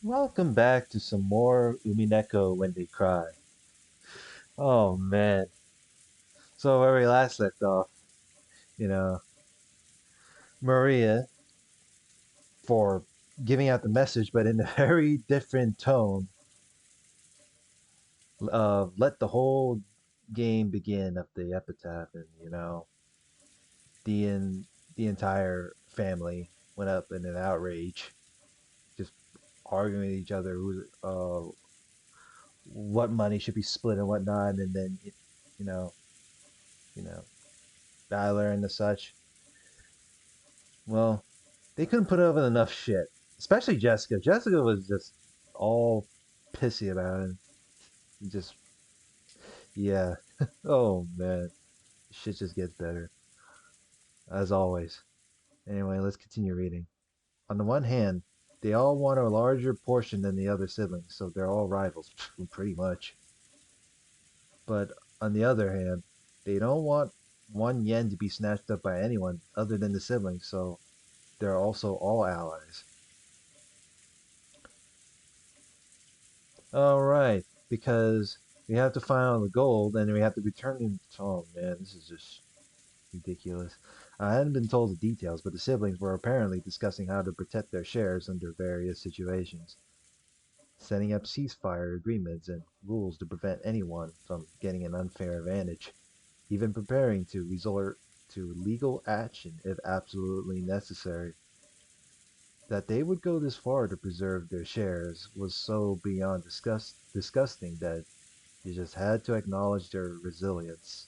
Welcome back to some more Umineko when they cry. Oh man. So where we last left off, you know, Maria for giving out the message, but in a very different tone, let the whole game begin of the epitaph, and the in the entire family went up in an outrage, just arguing with each other what money should be split and whatnot, and then you know, you know, Battler and the such. Well, they couldn't put up with enough shit, especially Jessica. Jessica was just all pissy about it. Just yeah. Oh man, shit just gets better as always. Anyway, let's continue reading. On the one hand, they all want a larger portion than the other siblings, so they're all rivals, pretty much. But on the other hand, they don't want 1 yen to be snatched up by anyone other than the siblings, so they're also all allies. All right, because we have to find all the gold and we have to return it. Oh man, this is just ridiculous. I hadn't been told the details, but the siblings were apparently discussing how to protect their shares under various situations, setting up ceasefire agreements and rules to prevent anyone from getting an unfair advantage, even preparing to resort to legal action if absolutely necessary. That they would go this far to preserve their shares was so beyond disgusting that you just had to acknowledge their resilience.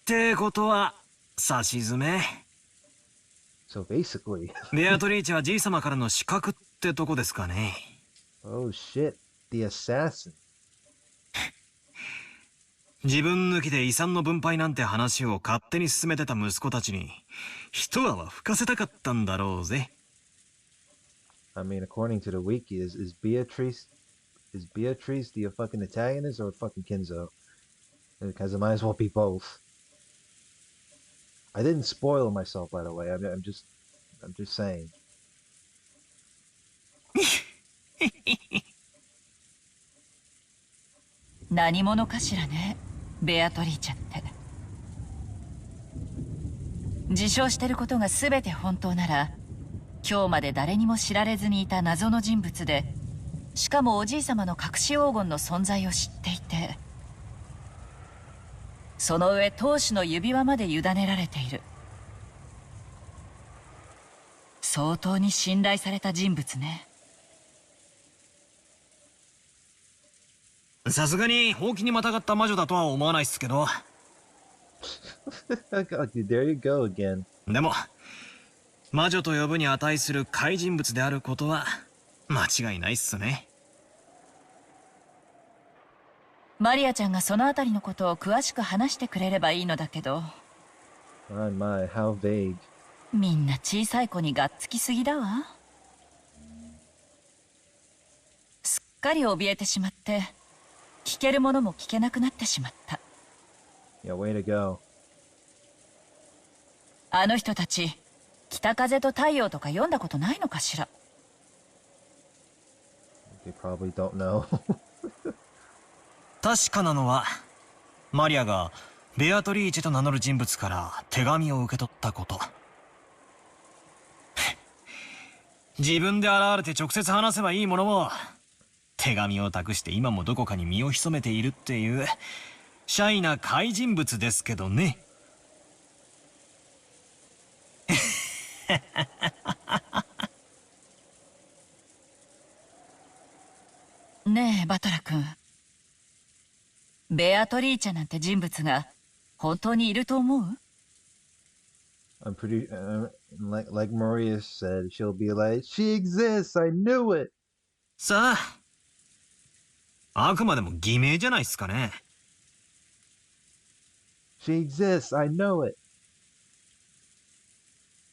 ってことは、さしずめ。So basically, ベアトリーチはじいさまからの資格ってとこですかね。oh shit, the assassin. 自分抜きで遺産の分配なんて話を勝手に進めてた息子たちに、一泡吹かせたかったんだろうぜ。I mean, according to the wiki, is Beatrice the fucking antagonist or fucking Kinzo? Because it might as well be both. I didn't spoil myself, by the way. I'm just saying. 何者かしらね、ベアトリーチェって。自称してることが全て本当なら、今日まで誰にも知られずにいた謎の人物で、しかもおじいさまの隠し黄金の存在を知っていて、その上当主の指輪まで委ねられている。相当に信頼された人物ね。さすがにほうきにまたがった魔女だとは思わないっすけど。There you go again. でも、魔女と呼ぶに値する怪人物であることは間違いないっすね。マリアちゃんがそのあたりのことを詳しく話してくれればいいのだけど。My, how vague. みんな小さい子にがっつきすぎだわ。すっかり怯えてしまって、聞けるものも聞けなくなってしまった。Yeah, way to go. あの人たち、北風と太陽とか読んだことないのかしら。They probably don't know. 確かなのは、マリアがベアトリーチェと名乗る人物から手紙を受け取ったこと。自分で現れて直接話せばいいものも、手紙を託して今もどこかに身を潜めているっていう、シャイな怪人物ですけどね。ねえ、バトラ君。ベアトリーチェなんて人物が本当にいると思う？ I'm pretty like Maria said, she'll be like, she exists, I knew it. さあ、あくまでも偽名じゃないっすかね。She exists, I know it.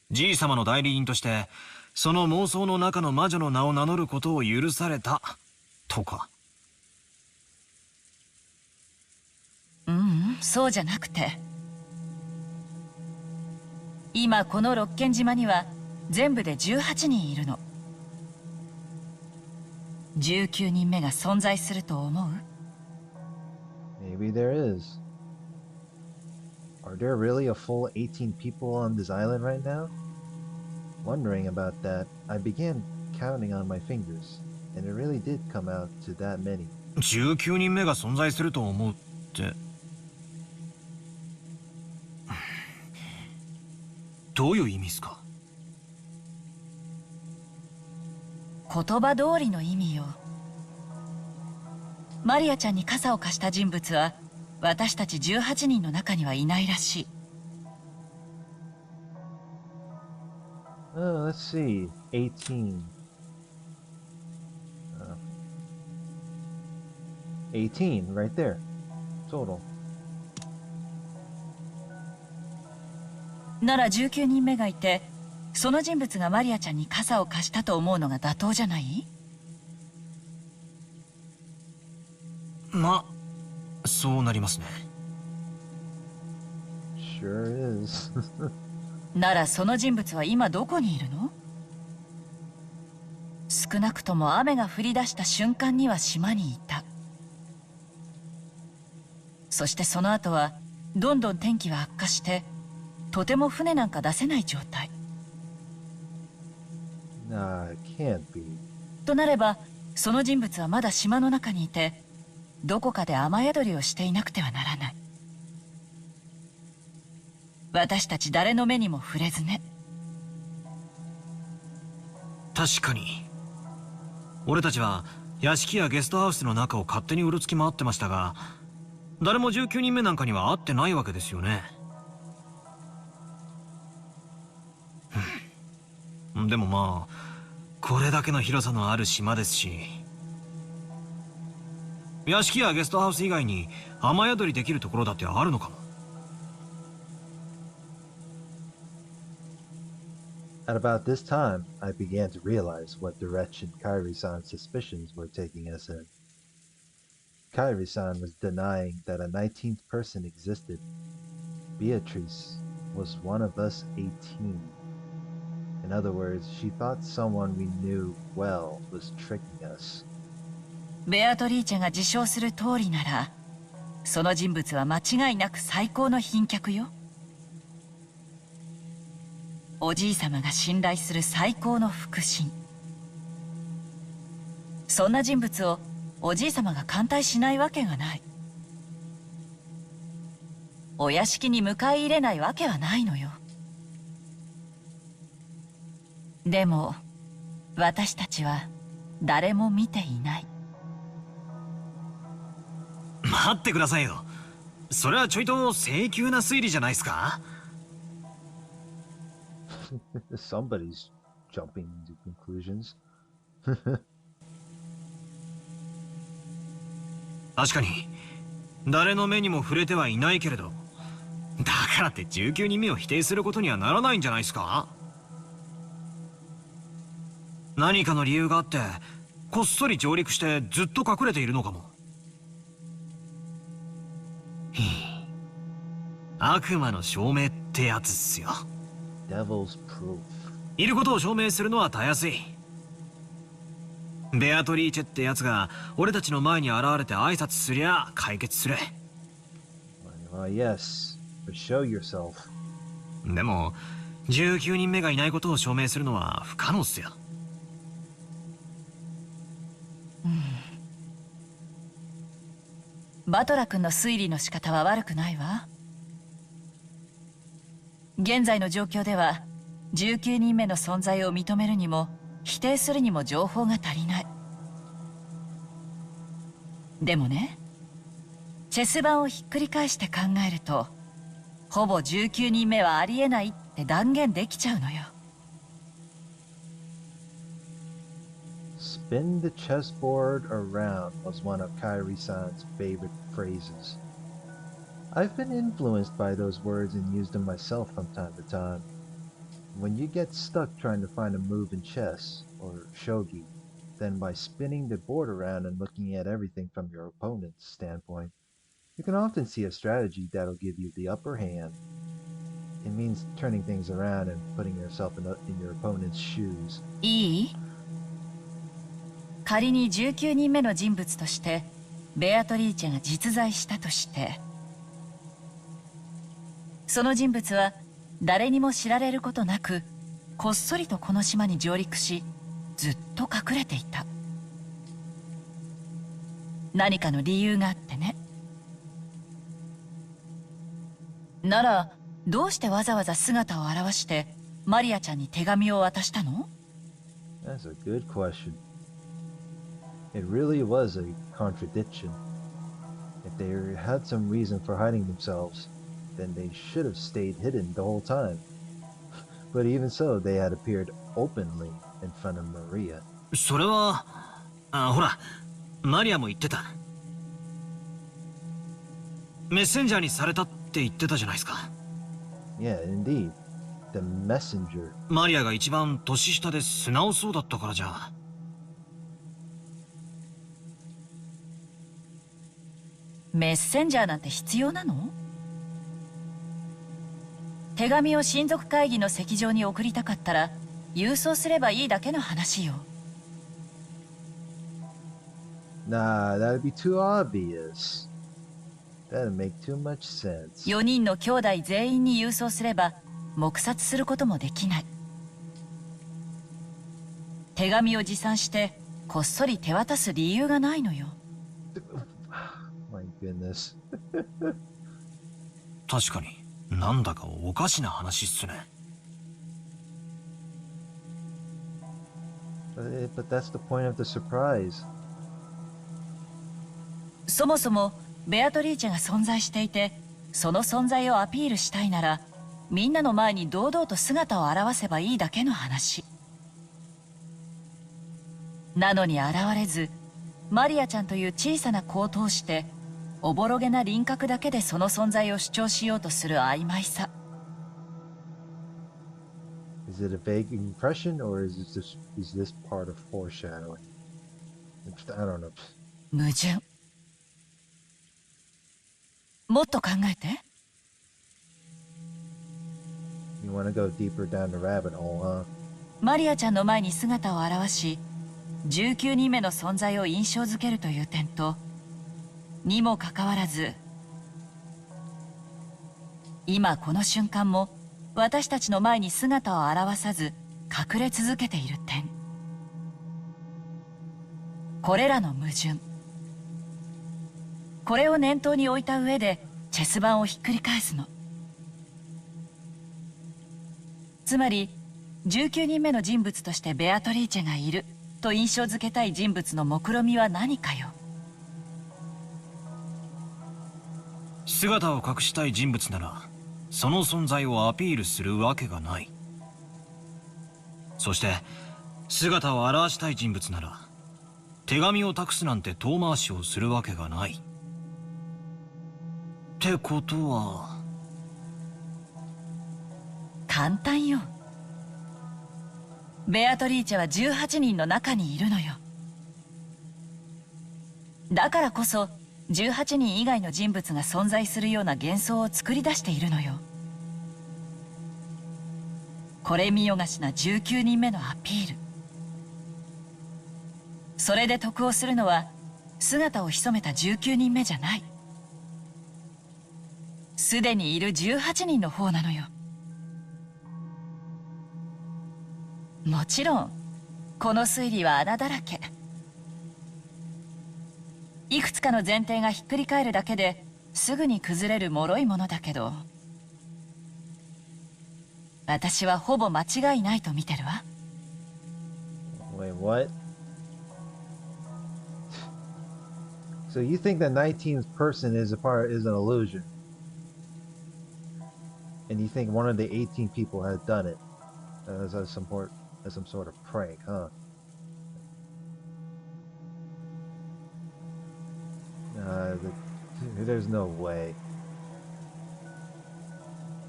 じいさまの代理人として、その妄想の中の魔女の名を名乗ることを許された、とか。そうじゃなくて、今この六軒島には全部で18人いるの。19人目が存在すると思う？ Maybe there is. Are there really a full 18 people on this island right now? Wondering about that, I began counting on my fingers, and it really did come out to that many. 19人目が存在すると思うって。どういう意味ですか？言葉通りの意味よ。マリアちゃんに傘を貸した人物は私たち18人の中にはいないらしい。Let's see. 18. 18, right there. Total. なら19人目がいて、その人物がマリアちゃんに傘を貸したと思うのが妥当じゃない？まあ、そうなりますね。Sure is. ならその人物は今どこにいるの？少なくとも雨が降り出した瞬間には島にいた。そしてその後はどんどん天気は悪化して、とても船なんか出せない状態。Nah, it can't be. となればその人物はまだ島の中にいて、どこかで雨宿りをしていなくてはならない。私たち誰の目にも触れずね。確かに。俺たちは屋敷やゲストハウスの中を勝手にうろつき回ってましたが、誰も19人目なんかには会ってないわけですよね。でもまあ、これだけの広さのある島ですし、屋敷やゲストハウス以外に雨宿りできるところだってあるのかも。At about this time, I began to realize what direction Kyrie-san's suspicions were taking us in. Kyrie-san was denying that a 19th person existed. Beatrice was one of us 18. In other words, she thought someone we knew well was tricking us. ベアトリーチェが自称する通りなら、その人物は間違いなく最高の賓客よ。おじいさまが信頼する最高の腹心。そんな人物をおじいさまが歓待しないわけがない。お屋敷に迎え入れないわけはないのよ。でも私たちは誰も見ていない。待ってくださいよ。それはちょいと性急な推理じゃないですか？Somebody's jumping to conclusions. 確かに誰の目にも触れてはいないけれど、だからって19人目を否定することにはならないんじゃないですか？何かの理由があってこっそり上陸してずっと隠れているのかも。悪魔の証明ってやつっすよ。Devil's proof. いることを証明するのはたやすい。ベアトリーチェってやつが俺たちの前に現れて挨拶すりゃ解決する。Yes, but show yourself. でも19人目がいないことを証明するのは不可能っすよ。バトラ君の推理の仕方は悪くないわ。現在の状況では19人目の存在を認めるにも否定するにも情報が足りない。でもね、チェス盤をひっくり返して考えると、ほぼ19人目はありえないって断言できちゃうのよ。Spin the chessboard around was one of Kyrie-san's favorite phrases. I've been influenced by those words and used them myself from time to time. When you get stuck trying to find a move in chess, or shogi, then by spinning the board around and looking at everything from your opponent's standpoint, you can often see a strategy that'll give you the upper hand. It means turning things around and putting yourself in your opponent's shoes. いい？仮に19人目の人物としてベアトリーチェが実在したとして、その人物は誰にも知られることなくこっそりとこの島に上陸し、ずっと隠れていた。何かの理由があってね。ならどうしてわざわざ姿を現してマリアちゃんに手紙を渡したの？ That's a good question. It really was a contradiction. If they had some reason for hiding themselves, then they should have stayed hidden the whole time. But even so, they had appeared openly in front of Maria. それは、ほら、マリアも言ってた。メッセンジャーにされたって言ってたじゃないですか。Yeah, indeed. The messenger. マリアが一番年下で素直そうだったからじゃ。メッセンジャーなんて必要なの？手紙を親族会議の席上に送りたかったら郵送すればいいだけの話よ。Nah, that'd be too obvious. That'd make too much sense. 4人の兄弟全員に郵送すれば黙殺することもできない。手紙を持参してこっそり手渡す理由がないのよ。My goodness. 確かに、なんだかおかしな話っすね。But that's the point of the surprise. そもそもベアトリーチェが存在していて、その存在をアピールしたいならみんなの前に堂々と姿を現せばいいだけの話。なのに現れず、マリアちゃんという小さな子を通しておぼろげな輪郭だけでその存在を主張しようとする曖昧さ。Is it a vague impression, or is this part of foreshadowing? I don't know. 矛盾。もっと考えて。You want to go deeper down the rabbit hole, huh? マリアちゃんの前に姿を現し、19人目の存在を印象づけるという点と、にもかかわらず、今この瞬間も私たちの前に姿を現さず隠れ続けている点。これらの矛盾。これを念頭に置いた上でチェス盤をひっくり返すの。つまり19人目の人物としてベアトリーチェがいると印象づけたい人物の目論見は何かよ。姿を隠したい人物ならその存在をアピールするわけがない。そして姿を現したい人物なら手紙を託すなんて遠回しをするわけがない。ってことは簡単よ。ベアトリーチェは18人の中にいるのよ。だからこそ18人以外の人物が存在するような幻想を作り出しているのよ。これ見よがしな19人目のアピール。それで得をするのは姿を潜めた19人目じゃない。すでにいる18人の方なのよ。もちろんこの推理は穴だらけ。いくつかの前提がひっくり返るだけですぐに崩れる脆いものだけど、私はほぼ間違いないと見てるわ。Wait, what? So you think the 19th person is an illusion, and you think one of the 18 people has done it as some sort of prank, huh? There's no way.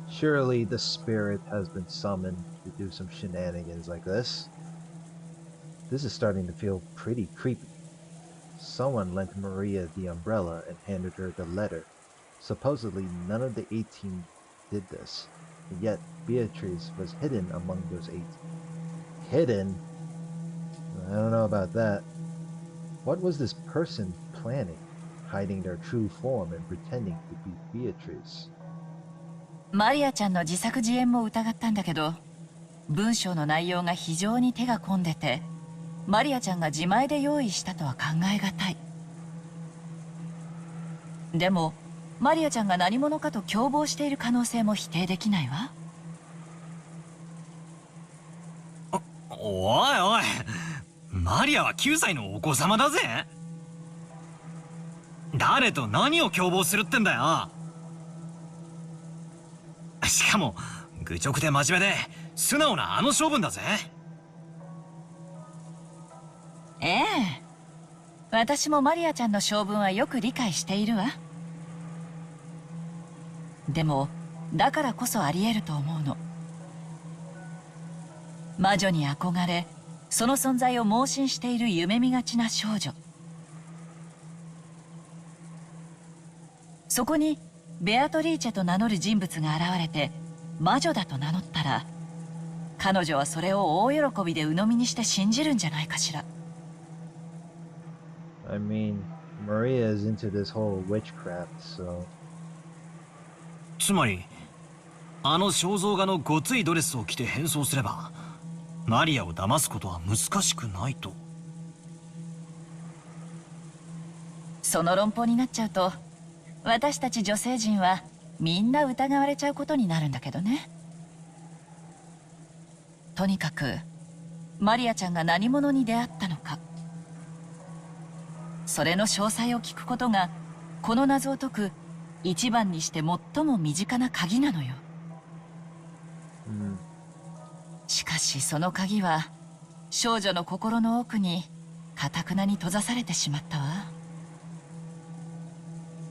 Surely the spirit has been summoned to do some shenanigans like this. This is starting to feel pretty creepy. Someone lent Maria the umbrella and handed her the letter. Supposedly none of the 18 did this, and yet Beatrice was hidden among those 18. Hidden? I don't know about that. What was this person planning, hiding their true form and pretending to be Beatrice? マリアちゃんの自作自演も疑ったんだけど、文章の内容が非常に手が込んでて、マリアちゃんが自前で用意したとは考えがたい。でもマリアちゃんが何者かと共謀している可能性も否定できないわ。おいおい、マリアは9歳のお子様だぜ。誰と何を共謀するってんだよ。しかも愚直で真面目で素直なあの性分だぜ。ええ、私もマリアちゃんの性分はよく理解しているわ。でもだからこそありえると思うの。魔女に憧れ、その存在を盲信している夢見がちな少女。そこにベアトリーチェと名乗る人物が現れて魔女だと名乗ったら、彼女はそれを大喜びで鵜呑みにして信じるんじゃないかしら。I mean, Maria is into this whole witchcraft, so... つまりあの肖像画のごついドレスを着て変装すればマリアを騙すことは難しくないと。その論法になっちゃうと、私たち女性陣はみんな疑われちゃうことになるんだけどね。とにかくマリアちゃんが何者に出会ったのか、それの詳細を聞くことがこの謎を解く一番にして最も身近な鍵なのよ。しかしその鍵は少女の心の奥に頑なに閉ざされてしまったわ。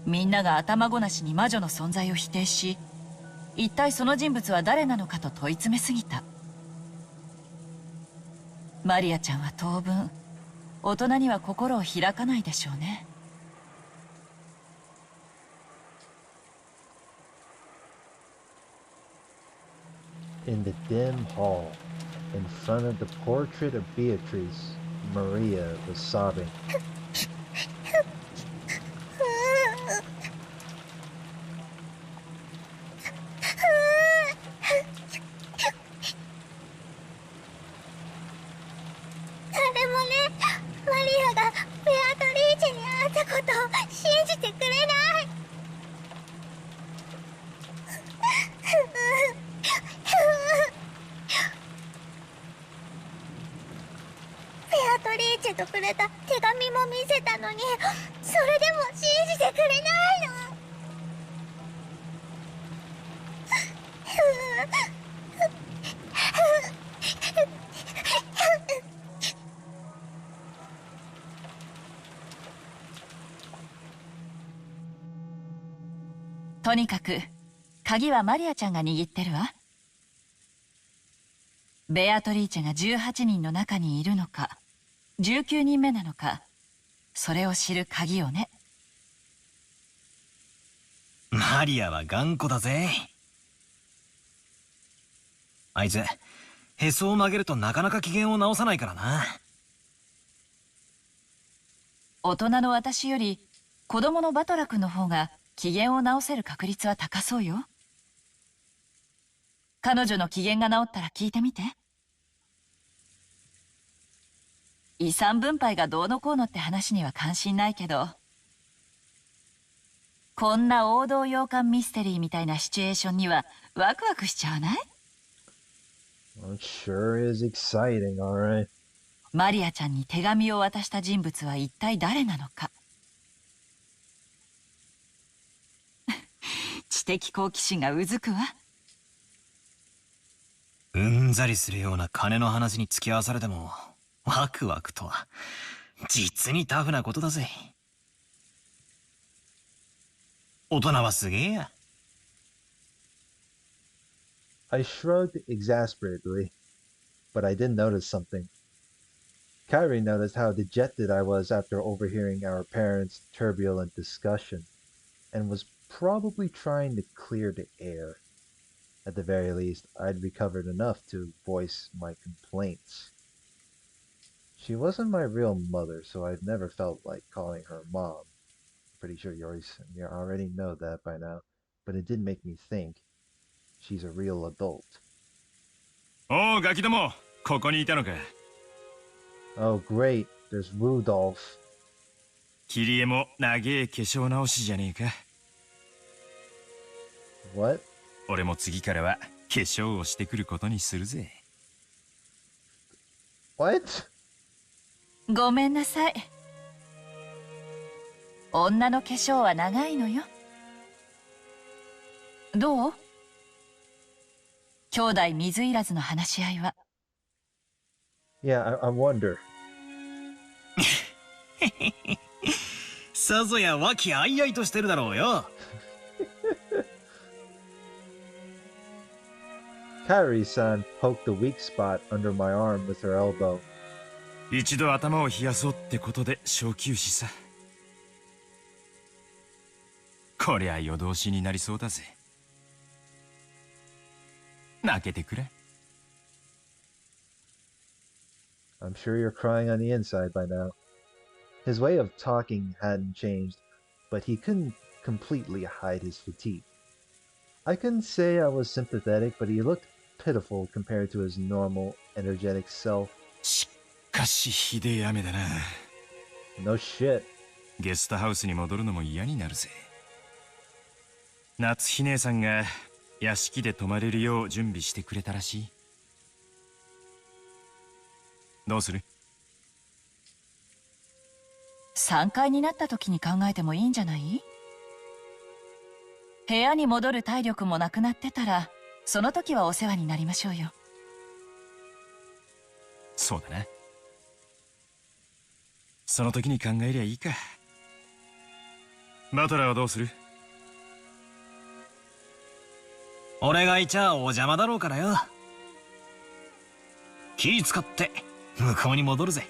みんなが頭ごなしに魔女の存在を否定し、一体その人物は誰なのかと問い詰めすぎた。マリアちゃんは当分大人には心を開かないでしょうね。In the dim hall, in front of the portrait of Beatrice, Maria was sobbing. 誰もね、マリアがベアトリーチェに会ったことを信じてくれない。ベアトリーチェとくれた手紙も見せたのに、それでも信じてくれないの。とにかく鍵はマリアちゃんが握ってるわ。ベアトリーチェが18人の中にいるのか19人目なのか、それを知る鍵をね。マリアは頑固だぜ。あいつへそを曲げるとなかなか機嫌を直さないからな。大人の私より子供のバトラ君の方が機嫌を直せる確率は高そうよ。彼女の機嫌が直ったら聞いてみて。遺産分配がどうのこうのって話には関心ないけど、こんな王道洋館ミステリーみたいなシチュエーションにはワクワクしちゃわない？ It sure is exciting, alright. マリアちゃんに手紙を渡した人物は一体誰なのか。知的好奇心がうずくわ。うんざりするような金の話に付き合わされてもワクワクとは実にタフなことだぜ。大人はすげえや。I shrugged exasperatedly, but I did notice something. Kyrie noticed how dejected I was after overhearing our parents' turbulent discussion, and was probably trying to clear the air. At the very least, I'd recovered enough to voice my complaints. She wasn't my real mother, so I've never felt like calling her mom. Pretty sure you already know that by now, but it did make me think she's a real adult. おお、ガキども、ここにいたのか。Oh, great. There's Rudolph. キリエも長え化粧直しじゃねえか。What? 俺も次からは化粧をしてくることにするぜ。What? ごめんなさい。女の化粧は長いのよ。どう？兄弟水入らずの話し合いは。Yeah, I wonder. さぞや和気あいあいとしてるだろうよ。Kyrie-san poked the weak spot under my arm with her elbow. 一度頭を冷やそうってことで小休止さ。こりゃ夜通しになりそうだぜ。泣けてくれ。I'm sure you're crying on the inside by now. His way of talking hadn't changed, but he couldn't completely hide his fatigue. I couldn't say I was sympathetic, but he looked pitiful compared to his normal, energetic self. しかしひでえ雨だな。No shit. ゲストハウスに戻るのも嫌になるぜ。夏日姉さんが屋敷で泊まれるよう準備してくれたらしい。どうする？3階になった時に考えてもいいんじゃない？部屋に戻る体力もなくなってたら、その時はお世話になりましょうよ。そうだな。その時に考えりゃいいか。バトラーはどうする？俺がいちゃお邪魔だろうからよ。気使って向こうに戻るぜ。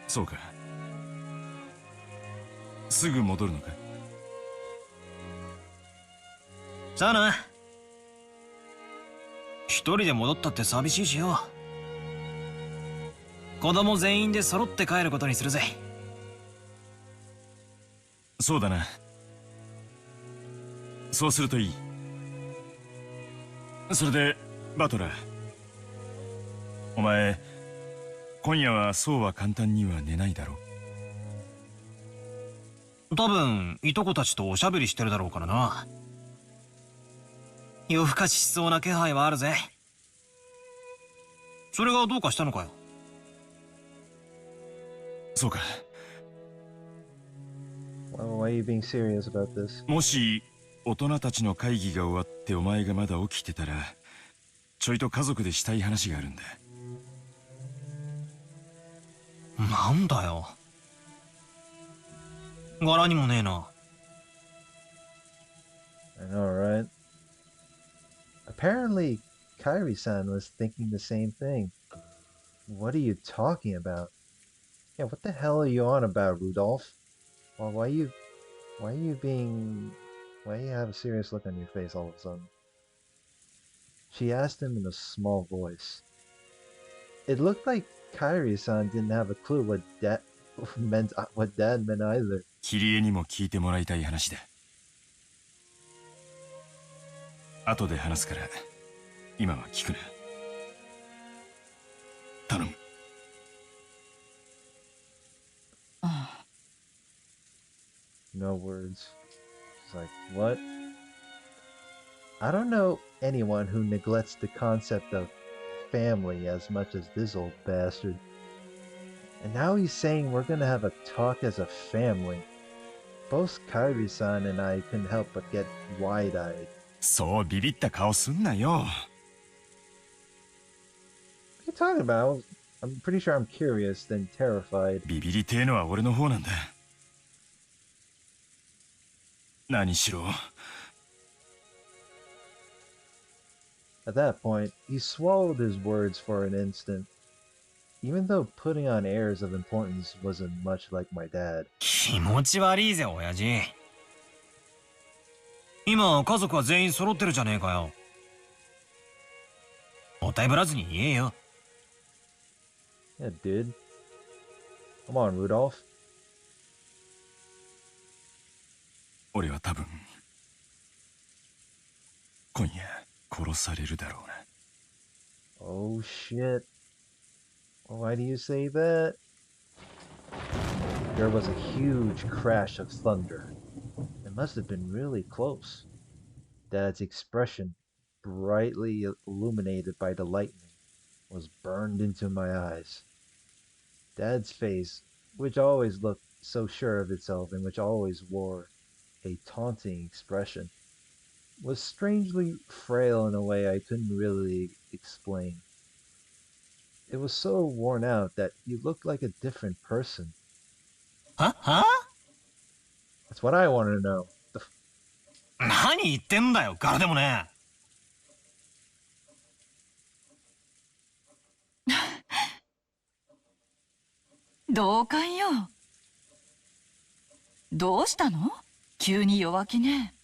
そうか。すぐ戻るのか。さあな。一人で戻ったって寂しいしよ。子供全員で揃って帰ることにするぜ。そうだな。そうするといい。それでバトラー、お前今夜はそうは簡単には寝ないだろう。多分いとこたちとおしゃべりしてるだろうからな。夜更かししそうな気配はあるぜ。それがどうかしたのかよ。そうか。Why are you being serious about this? もし大人たちの会議が終わってお前がまだ起きてたら、ちょいと家族でしたい話があるんだ。なんだよ。柄にもねえな。I know, right? Apparently, Kyrie-san was thinking the same thing. What are you talking about? Yeah, what the hell are you on about, Rudolph? Well, why you have a serious look on your face all of a sudden? She asked him in a small voice. It looked like Kyrie-san didn't have a clue what dad meant either. キリエにも聞いてもらいたい話だ。後で話すから、今は聞くな。頼む。No words. She's like, what? I don't know anyone who neglects the concept of family as much as this old bastard. And now he's saying we're gonna have a talk as a family. Both Kyrie-san and I couldn't help but get wide-eyed. そうビビった顔すんなよ。What are you talking about? I'm pretty sure I'm curious, then terrified. ビビりてえのは俺の方なんだ。何しろ。At that point, he swallowed his words for an instant. Even though putting on airs of importance wasn't much like my dad. 気持ち悪いぜ、親父。今、家族は全員揃ってるじゃねえかよ。もったいぶらずに言えよ。Yeah, dude. Come on, Rudolph. 俺は多分今夜殺されるだろうな。 Oh shit. Why do you say that? There was a huge crash of thunder. It must have been really close. Dad's expression, brightly illuminated by the lightning, was burned into my eyes. Dad's face, which always looked so sure of itself and which always wore a taunting expression, was strangely frail in a way I couldn't really explain. It was so worn out that he looked like a different person. は That's what I want to know. 何言ってんだよ、柄でもね。同感よ。どうしたの？急に弱気ね。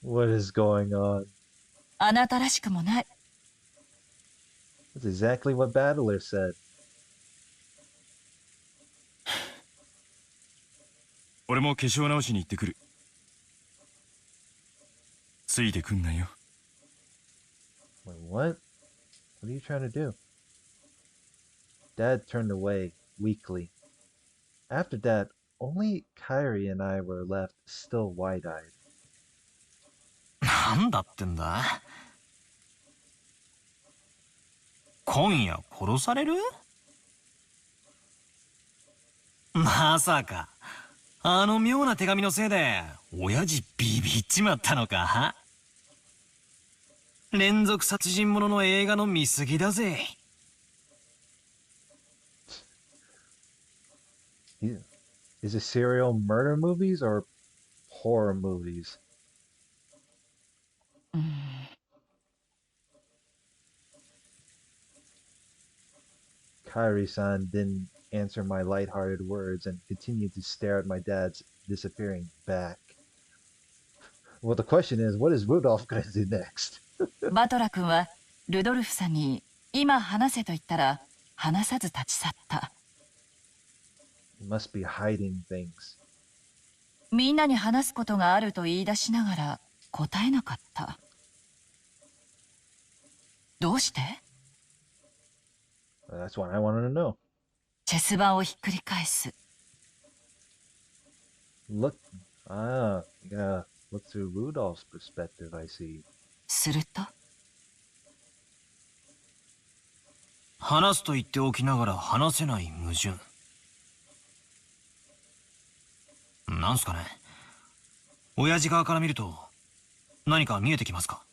What is going on? あなたらしくもない。That's exactly what Battler said. 俺も化粧直しに行ってくる。ついてくんなよ。 Wait, what? What are you trying to do? Dad turned away weakly. After that, only Kyrie and I were left still wide-eyed. なんだってんだ。今夜殺される？まさかあの妙な手紙のせいで親父ビビっちまったのか？連続殺人者の映画の見過ぎだぜ。Is it serial murder movies or horror movies? Kyrie-san didn't answer my lighthearted words and continued to stare at my dad's disappearing back. Well, the question is, what is Rudolph going to do next? バトラ君はルドルフさんに今話せと言ったら話さず立ち去った。He must be hiding things. みんなに話すことがあると言い出しながら答えなかった。どうして？ That's what I wanted to know. チェス盤をひっくり返す。You gotta look through Rudolph's perspective, I see. すると話すと言っておきながら話せない矛盾。なんすかね。親父側から見ると何か見えてきますか？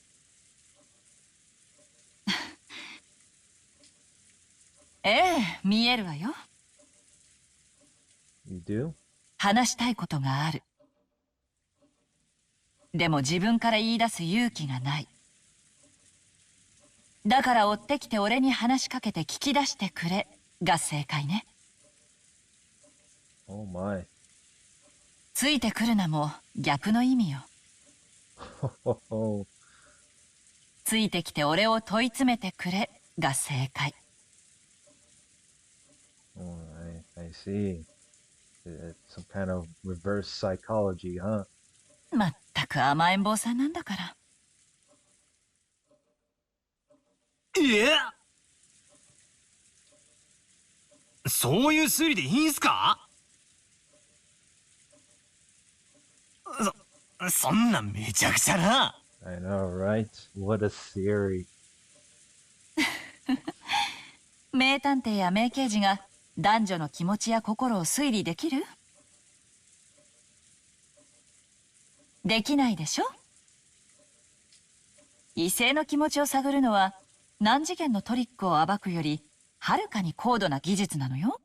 ええ、見えるわよ。You do? 話したいことがある。でも自分から言い出す勇気がない。だから追ってきて俺に話しかけて聞き出してくれが正解ね。Oh my. ついてくるなも逆の意味よ。ついてきて俺を問い詰めてくれが正解。Oh, I see. It's some kind of reverse psychology, huh? まったく甘えん坊さんなんだから。いや、そういう推理でいいんすか？そんなめちゃくちゃな。I know, right? What a theory. 名探偵や名刑事が男女の気持ちや心を推理できる？できないでしょ？異性の気持ちを探るのは何次元のトリックを暴くよりはるかに高度な技術なのよ。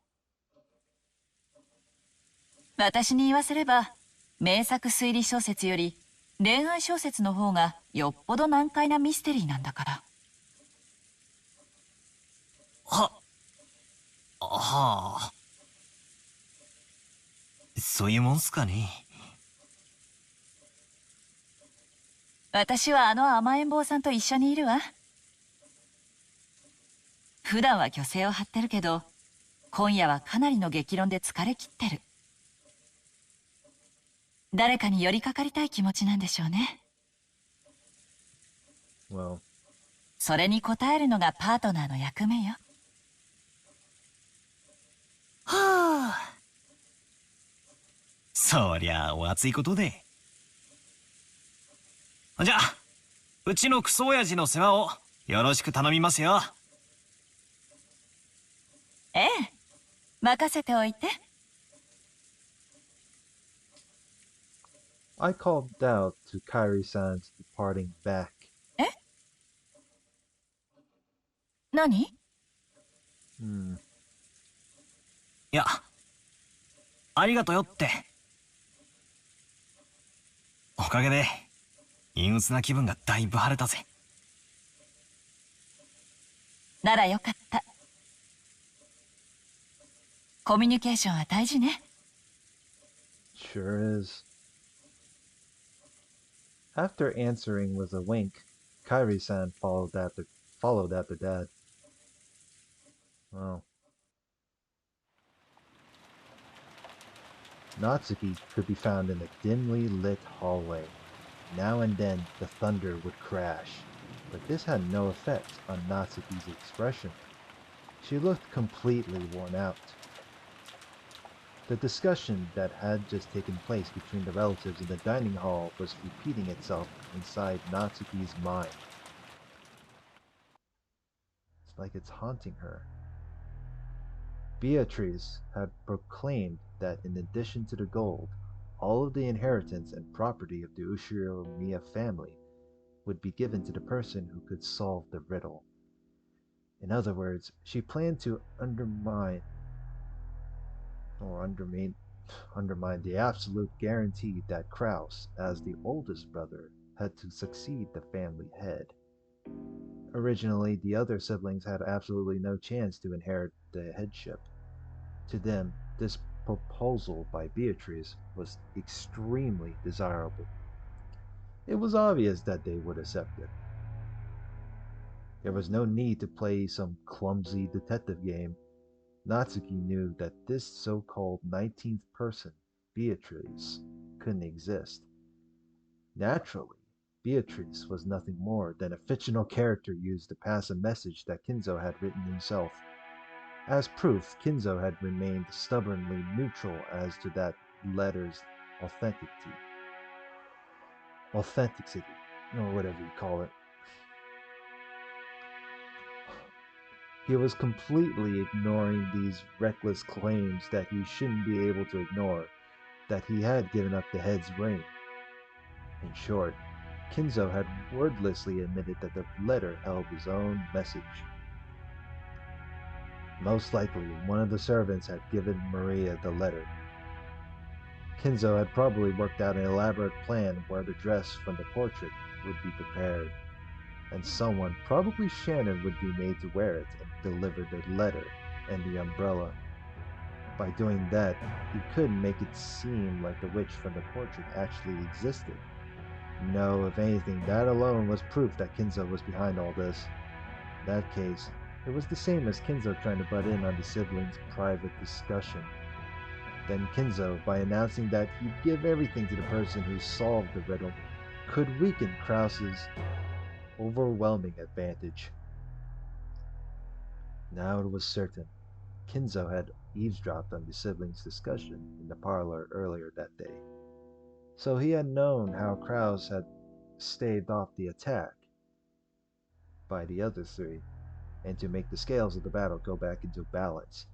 私に言わせれば名作推理小説より恋愛小説の方がよっぽど難解なミステリーなんだから。はあ、そういうもんすかね。私はあの甘えん坊さんと一緒にいるわ。普段は虚勢を張ってるけど、今夜はかなりの激論で疲れ切ってる。誰かに寄りかかりたい気持ちなんでしょうね。Well, それに応えるのがパートナーの役目よ。はあ。そりゃあお熱いことで。じゃあ、うちのクソ親父の世話をよろしく頼みますよ。ええ、任せておいて。I called out to Kyrie-san's departing back. え？何？いや、ありがとよって。おかげで、陰鬱な気分がだいぶ晴れたぜ。ならよかった。コミュニケーションは大事ね。Sure is. After answering with a wink, Kyrie-san followed after Dad. Well, Natsuki could be found in a dimly lit hallway. Now and then the thunder would crash, but this had no effect on Natsuki's expression. She looked completely worn out. The discussion that had just taken place between the relatives in the dining hall was repeating itself inside Natsuki's mind. It's like it's haunting her. Beatrice had proclaimed that in addition to the gold, all of the inheritance and property of the Ushiro-miya family would be given to the person who could solve the riddle. In other words, she planned to undermine the absolute guarantee that Krauss, as the oldest brother, had to succeed the family head. Originally, the other siblings had absolutely no chance to inherit the headship. To them, this proposal by Beatrice was extremely desirable. It was obvious that they would accept it. There was no need to play some clumsy detective game. Natsuki knew that this so-called 19th person, Beatrice, couldn't exist. Naturally, Beatrice was nothing more than a fictional character used to pass a message that Kinzo had written himself. As proof, Kinzo had remained stubbornly neutral as to that letter's authenticity, or whatever you call it. He was completely ignoring these reckless claims that he shouldn't be able to ignore, that he had given up the head's ring. In short, Kinzo had wordlessly admitted that the letter held his own message. Most likely, one of the servants had given Maria the letter. Kinzo had probably worked out an elaborate plan where the dress from the portrait would be prepared, and someone, probably Shannon, would be made to wear it and deliver the letter and the umbrella. By doing that, he could make it seem like the witch from the portrait actually existed. No, if anything, that alone was proof that Kinzo was behind all this. In that case, it was the same as Kinzo trying to butt in on the siblings' private discussion. Then Kinzo, by announcing that he'd give everything to the person who solved the riddle, could weaken Krauss's overwhelming advantage. Now it was certain. Kinzo had eavesdropped on the siblings' discussion in the parlor earlier that day. So he had known how Krauss had staved off the attack by the other three, and to make the scales of the battle go back into balance,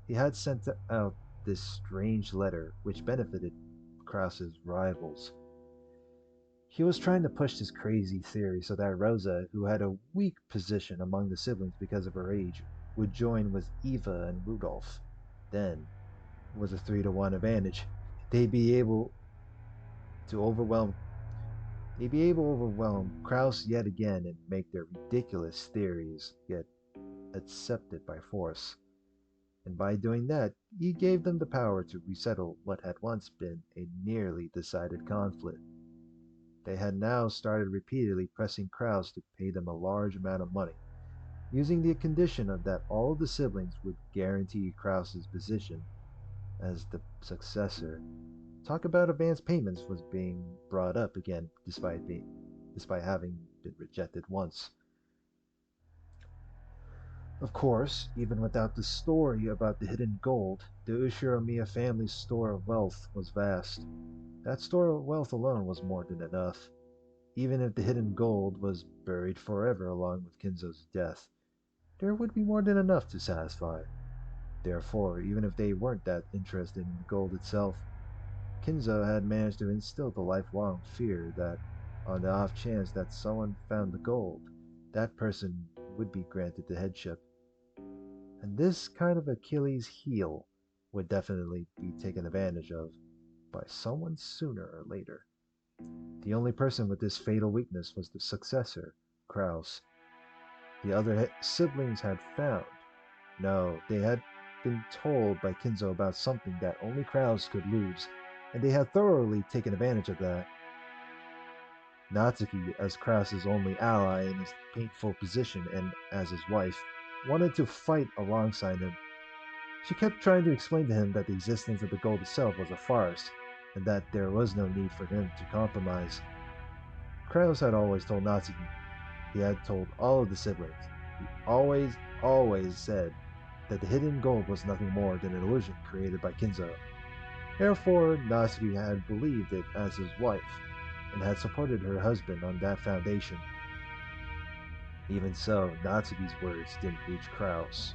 he had sent out this strange letter which benefited Krauss's rivals. He was trying to push this crazy theory so that Rosa, who had a weak position among the siblings because of her age, would join with Eva and Rudolph. Then, with a 3-to-1 advantage, they'd be able to overwhelm Krauss yet again and make their ridiculous theories get accepted by force. And by doing that, he gave them the power to resettle what had once been a nearly decided conflict. They had now started repeatedly pressing Krauss to pay them a large amount of money. using the condition of that all of the siblings would guarantee Krauss's position as the successor. Talk about advance payments was being brought up again, despite having been rejected once. Of course, even without the story about the hidden gold, the Ushiromiya family's store of wealth was vast. That store of wealth alone was more than enough. Even if the hidden gold was buried forever along with Kinzo's death, there would be more than enough to satisfy. Therefore, even if they weren't that interested in the gold itself, Kinzo had managed to instill the lifelong fear that, on the off chance that someone found the gold, that person would be granted the headship. And this kind of Achilles heel would definitely be taken advantage of by someone sooner or later. The only person with this fatal weakness was the successor, Krauss. The other siblings had found. No, they had been told by Kinzo about something that only Krauss could lose, and they had thoroughly taken advantage of that. Natsuki, as Krauss's only ally in his painful position and as his wife, wanted to fight alongside him. She kept trying to explain to him that the existence of the gold itself was a farce, and that there was no need for him to compromise. Krauss had always told Natsuki. He had told all of the siblings. He always said that the hidden gold was nothing more than an illusion created by Kinzo. Therefore, Natsuki had believed it as his wife, and had supported her husband on that foundation. Even so, Natsuki's words didn't reach Krauss.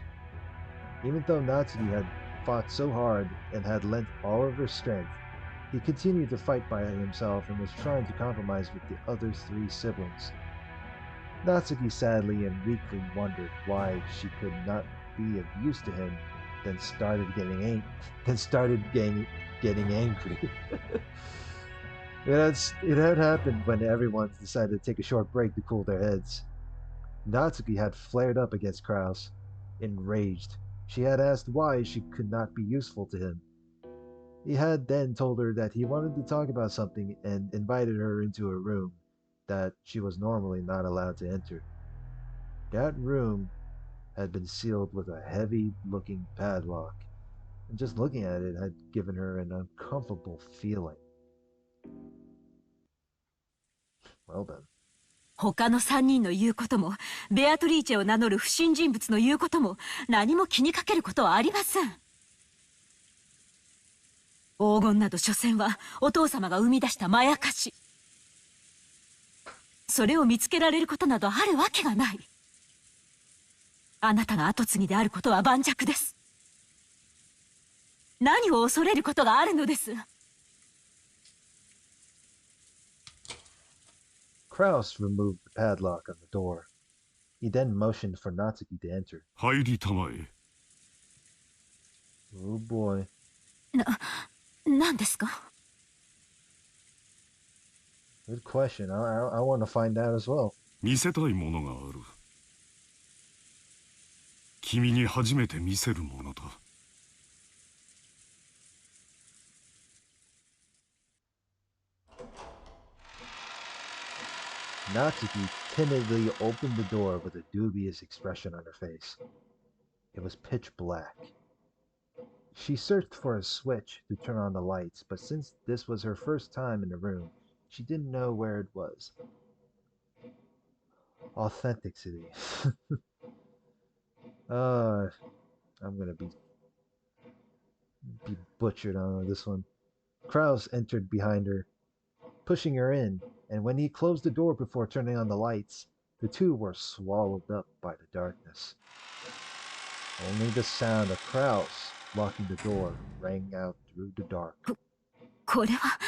Even though Natsuki had fought so hard and had lent all of her strength, he continued to fight by himself and was trying to compromise with the other three siblings. Natsuki sadly and weakly wondered why she could not be of use to him, then started getting angry. It had happened when everyone decided to take a short break to cool their heads. Natsuki had flared up against Krauss. Enraged, she had asked why she could not be useful to him. He had then told her that he wanted to talk about something and invited her into a room that she was normally not allowed to enter. That room had been sealed with a heavy-looking padlock, and just looking at it had given her an uncomfortable feeling. Well then. 他の3人の言うことも、ベアトリーチェを名乗る不審人物の言うことも、何も気にかけることはありません。黄金など所詮はお父様が生み出したまやかし。それを見つけられることなどあるわけがない。あなたの跡継ぎであることは盤石です。何を恐れることがあるのです。Krauss removed the padlock on the door. He then motioned for Natsuki to enter. 入りたまえ。Oh boy. 何ですか? Good question. I want to find out as well. 見せたいものがある。君に初めて見せるものだ。Natsuki timidly opened the door with a dubious expression on her face. It was pitch black. She searched for a switch to turn on the lights, but since this was her first time in the room, she didn't know where it was. Authenticity. I'm gonna be butchered on this one. Krauss entered behind her, pushing her in, and when he closed the door before turning on the lights, the two were swallowed up by the darkness. Only the sound of Krauss locking the door rang out through the dark. これは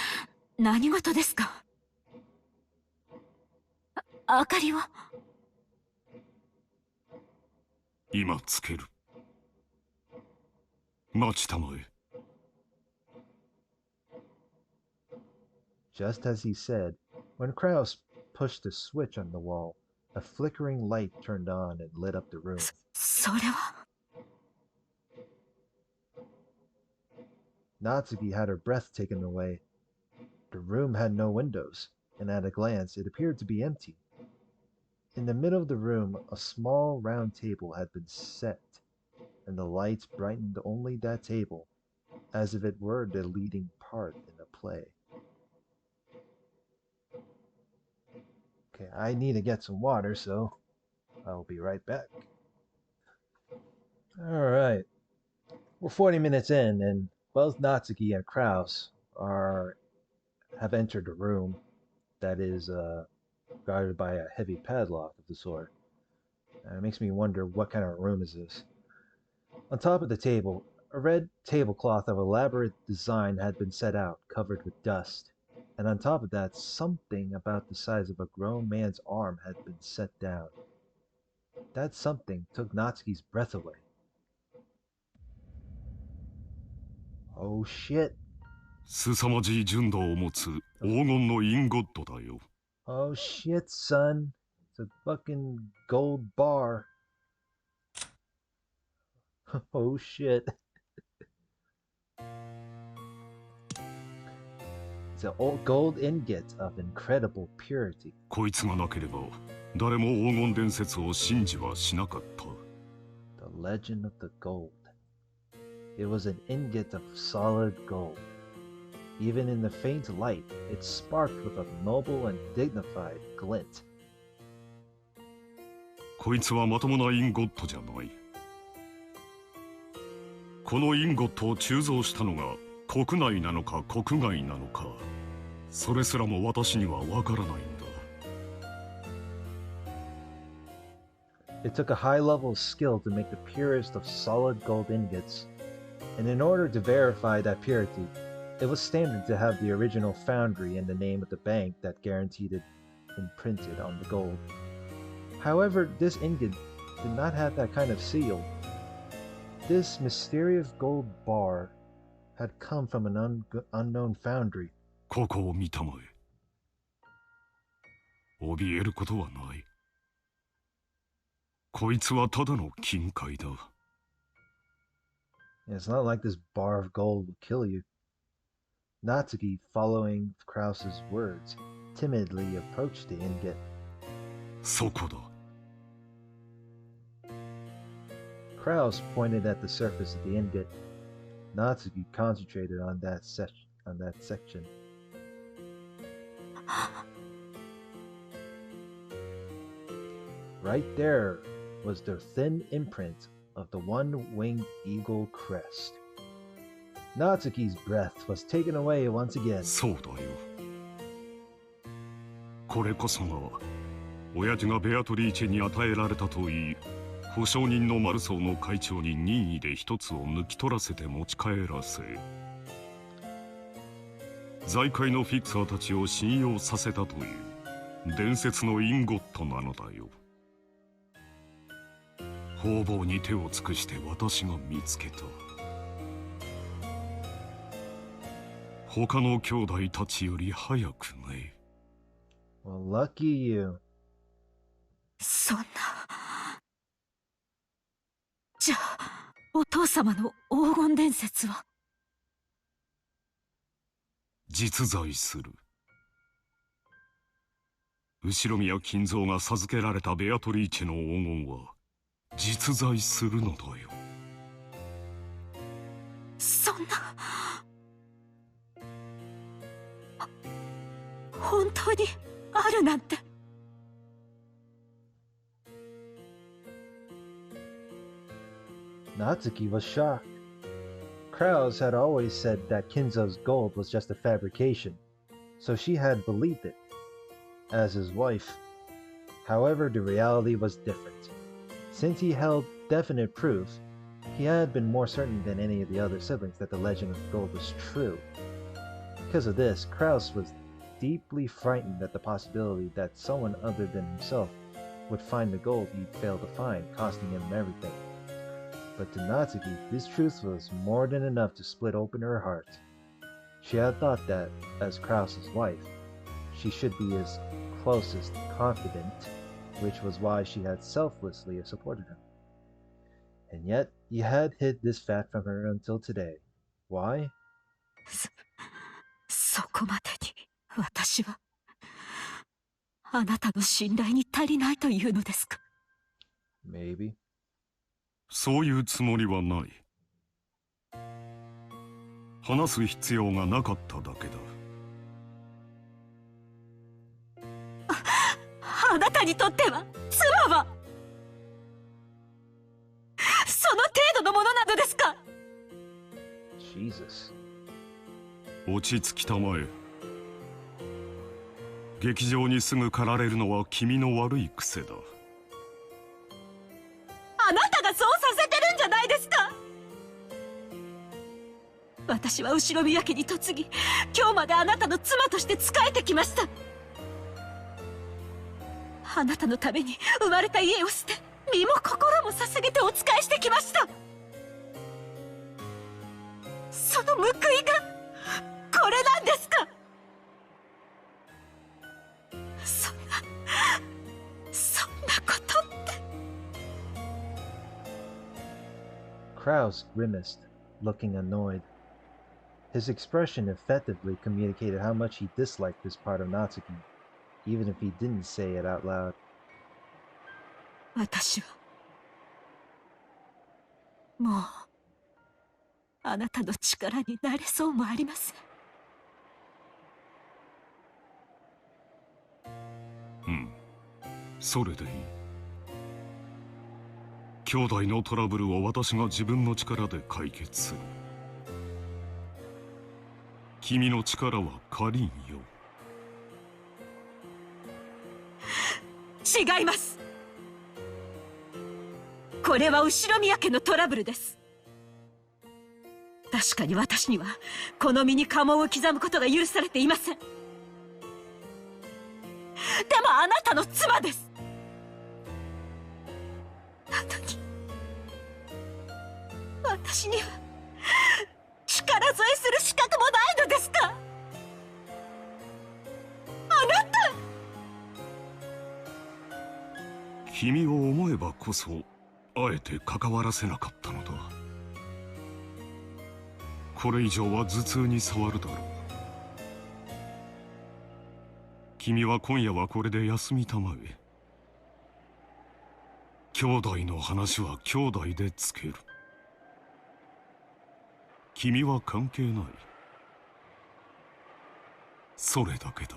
何事ですか? 明かりは? 今つける。待ちたまえ。Just as he said, when Krauss pushed the switch on the wall, a flickering light turned on and lit up the room. それは? Natsuki had her breath taken away. The room had no windows, and at a glance it appeared to be empty. In the middle of the room, a small round table had been set, and the lights brightened only that table, as if it were the leading part in the play. Okay, I need to get some water, so I'll be right back. Alright, we're 40 minutes in, and both Natsuki and Krauss have entered a room that is guarded by a heavy padlock of the sort. It makes me wonder what kind of room is this. On top of the table, a red tablecloth of elaborate design had been set out, covered with dust, and on top of that, something about the size of a grown man's arm had been set down. That something took Natsuki's breath away. Oh shit. 凄まじい純度を持つ黄金のインゴットだよ。Oh shit, son. It's a fucking gold bar. Oh shit. It's an old gold ingot of incredible purity. こいつがなければ誰も黄金伝説を信じはしなかった。The legend of the gold. It was an ingot of solid gold. Even in the faint light, it sparked with a noble and dignified glint. こいつはまともなインゴットじゃない。このインゴットを鋳造したのが国内なのか国外なのか、それすらも私にはわからないんだ。It took a high level of skill to make the purest of solid gold ingots, and in order to verify that purity, it was standard to have the original foundry and the name of the bank that guaranteed it imprinted on the gold. However, this ingot did not have that kind of seal. This mysterious gold bar had come from an unknown foundry. ここを見たまえ。怯えることはない。こいつはただの金塊だ。It's not like this bar of gold will kill you. Natsuki, following Krauss's words, timidly approached the ingot. そこだ。Krauss pointed at the surface of the ingot. Natsuki concentrated on that section. Right there was the thin imprint of the one-winged eagle crest. Natsuki's breath was taken away once again. そうだよ。これこそが親父がベアトリーチェに与えられたといい、保証人のマルソーの会長に任意で一つを抜き取らせて持ち帰らせ、財界のフィクサーたちを信用させたという伝説のインゴットなのだよ。方々に手を尽くして私が見つけた。他の兄弟たちより早くね。Well, lucky you. そんな。じゃあ、お父様の黄金伝説は実在する。後宮金蔵が授けられたベアトリーチェの黄金は実在するのだよ。そんな。本当にあるなんて。Natsuki was shocked. Krauss had always said that Kinzo's gold was just a fabrication, so she had believed it, as his wife. However, the reality was different. Since he held definite proof, he had been more certain than any of the other siblings that the legend of gold was true. Because of this, Krauss was deeply frightened at the possibility that someone other than himself would find the gold he'd failed to find, costing him everything. But to Natsuki, this truth was more than enough to split open her heart. She had thought that, as Krauss's wife, she should be his closest confidant, which was why she had selflessly supported him. And yet, he had hid this fact from her until today. Why? そこまでに私はあなたの信頼に足りないというのですか？ Maybe. そういうつもりはない。話す必要がなかっただけだ。あなたにとっては妻はその程度のものなのですか？ Jesus. 落ち着きたまえ。劇場にすぐ駆られるのは君の悪い癖だ。あなたがそうさせてるんじゃないですか？私は後宮家に嫁ぎ、今日まであなたの妻として仕えてきました。あなたのために生まれた家を捨て、身も心も捧げてお仕えしてきました。その報いがこれなんですか？そんなことって。 Krauss grimaced, looking annoyed. His expression effectively communicated how much he disliked this part of Natsuki, even if he didn't say it out loud. 私はもうあなたの力になれそうもありません。それでいい。兄弟のトラブルを私が自分の力で解決する。君の力は借りんよ。違います。これは後宮家のトラブルです。確かに私にはこの身に家紋を刻むことが許されていません。でもあなたの妻です。なのに私には力添えする資格もないのですか？あなた。君を思えばこそあえて関わらせなかったのだ。これ以上は頭痛に障るだろう。君は今夜はこれで休みたまえ。兄弟の話は兄弟でつける。君は関係ない。それだけだ。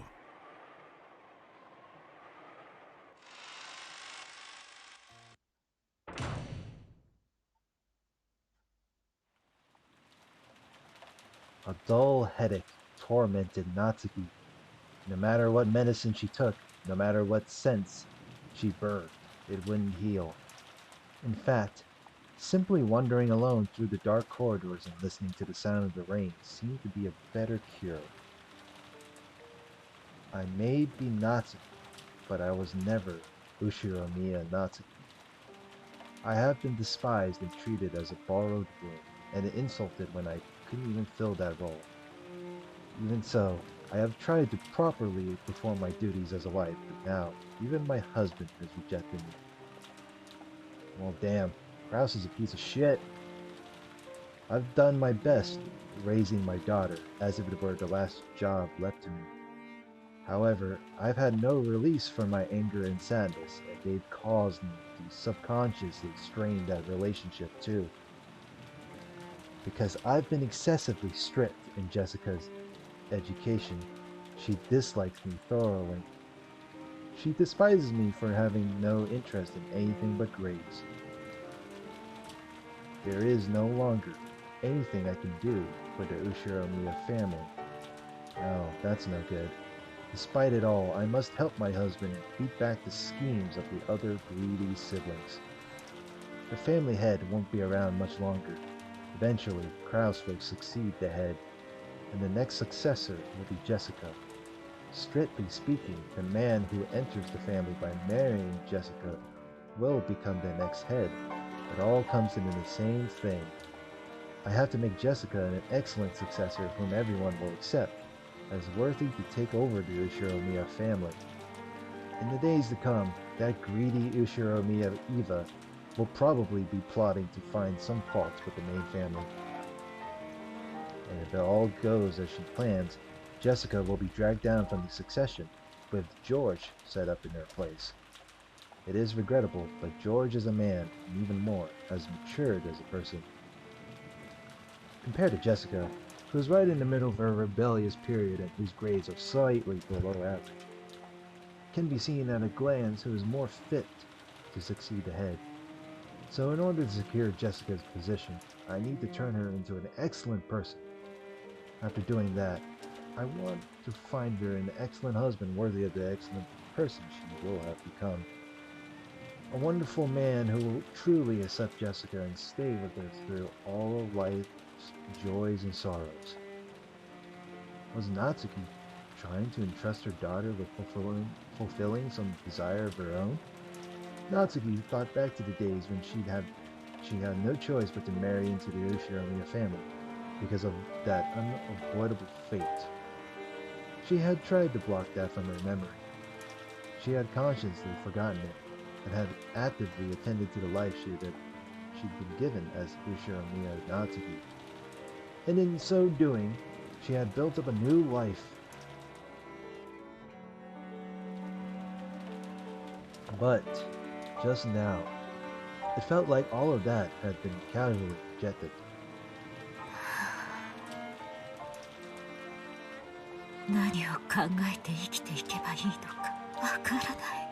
A dull headache tormented Natsuki. No matter what medicine she took, no matter what sense she burned, it wouldn't heal. In fact, simply wandering alone through the dark corridors and listening to the sound of the rain seemed to be a better cure. I may be Natsuki, but I was never Ushiromiya Natsuki. I have been despised and treated as a borrowed room, and insulted when I couldn't even fill that role. Even so, I have tried to properly perform my duties as a wife, but now, even my husband has rejected me. Well, damn, Krauss is a piece of shit. I've done my best raising my daughter as if it were the last job left to me. However, I've had no release from my anger and sadness, and they've caused me to subconsciously strain that relationship too. Because I've been excessively strict in Jessica's education, she dislikes me thoroughly. She despises me for having no interest in anything but grades. There is no longer anything I can do for the Ushiromiya family. No, that's no good. Despite it all, I must help my husband beat back the schemes of the other greedy siblings. The family head won't be around much longer. Eventually, Krauss will succeed the head, and the next successor will be Jessica. Strictly speaking, the man who enters the family by marrying Jessica will become the next head. It all comes into the same thing. I have to make Jessica an excellent successor whom everyone will accept, as worthy to take over the Ushiromiya family. In the days to come, that greedy Ushiromiya Eva will probably be plotting to find some faults with the main family. And if it all goes as she plans, Jessica will be dragged down from the succession, with George set up in her place. It is regrettable, but George is a man, and even more, has matured as a person. Compared to Jessica, who is right in the middle of her rebellious period and whose grades are slightly below average, it can be seen at a glance who is more fit to succeed ahead. So in order to secure Jessica's position, I need to turn her into an excellent person. After doing that, I want to find her an excellent husband worthy of the excellent person she will have become. A wonderful man who will truly accept Jessica and stay with her through all of life's joys and sorrows. Was Natsuki trying to entrust her daughter with fulfilling some desire of her own? Natsuki thought back to the days when she had no choice but to marry into the Ushiromiya family because of that unavoidable fate. She had tried to block that from her memory. She had consciously forgotten it and had actively attended to the life she'd been given as Ushiromiya Natsuki. And in so doing, she had built up a new life. But just now, it felt like all of that had been casually rejected. 何を考えて生きていけばいいのかわからない。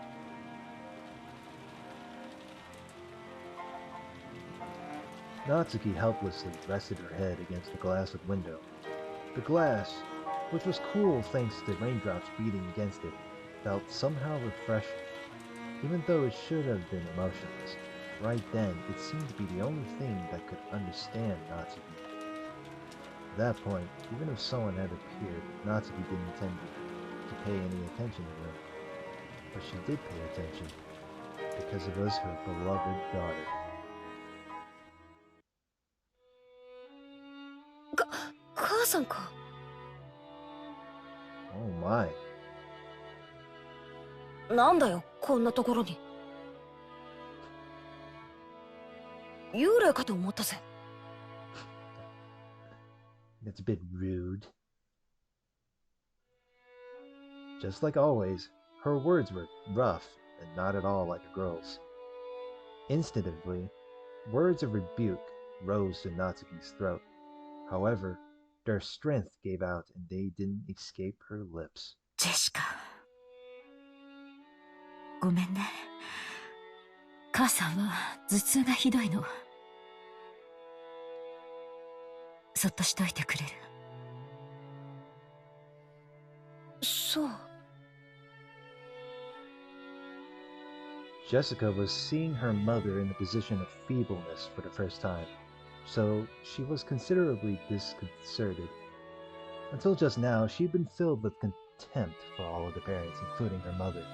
Natsuki helplessly rested her head against the glass of window. The glass, which was cool thanks to raindrops beating against it, felt somehow refreshing, even though it should have been emotionless. Right then, it seemed to be the only thing that could understand Natsuki. At that point, even if someone had appeared, Natsuki didn't intend to pay any attention to them. But she did pay attention, because it was her beloved daughter. 母さんか。 Oh my. なんだよ、こんなところに。幽霊かと思ったぜ。 That's a bit rude. Just like always, her words were rough and not at all like a girl's. Instinctively, words of rebuke rose to Natsuki's throat. However, their strength gave out and they didn't escape her lips. ジェシカ。ごめんね。母さんは頭痛がひどいの。そっとしといてくれる。そう。 Jessica was seeing her mother in a position of feebleness for the first time, so she was considerably disconcerted. Until just now, she'd been filled with contempt for all of the parents, including her mother.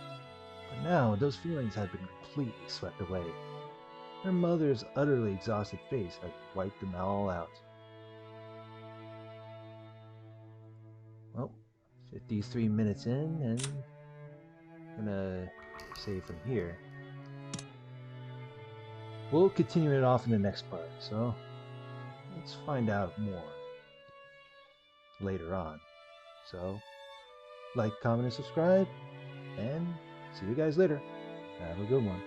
But now, those feelings had been completely swept away. Her mother's utterly exhausted face had wiped them all out. Well, 53 minutes in, and I'm gonna save from here. We'll continue it off in the next part, so let's find out more later on. So, like, comment, and subscribe, and see you guys later. Have a good one.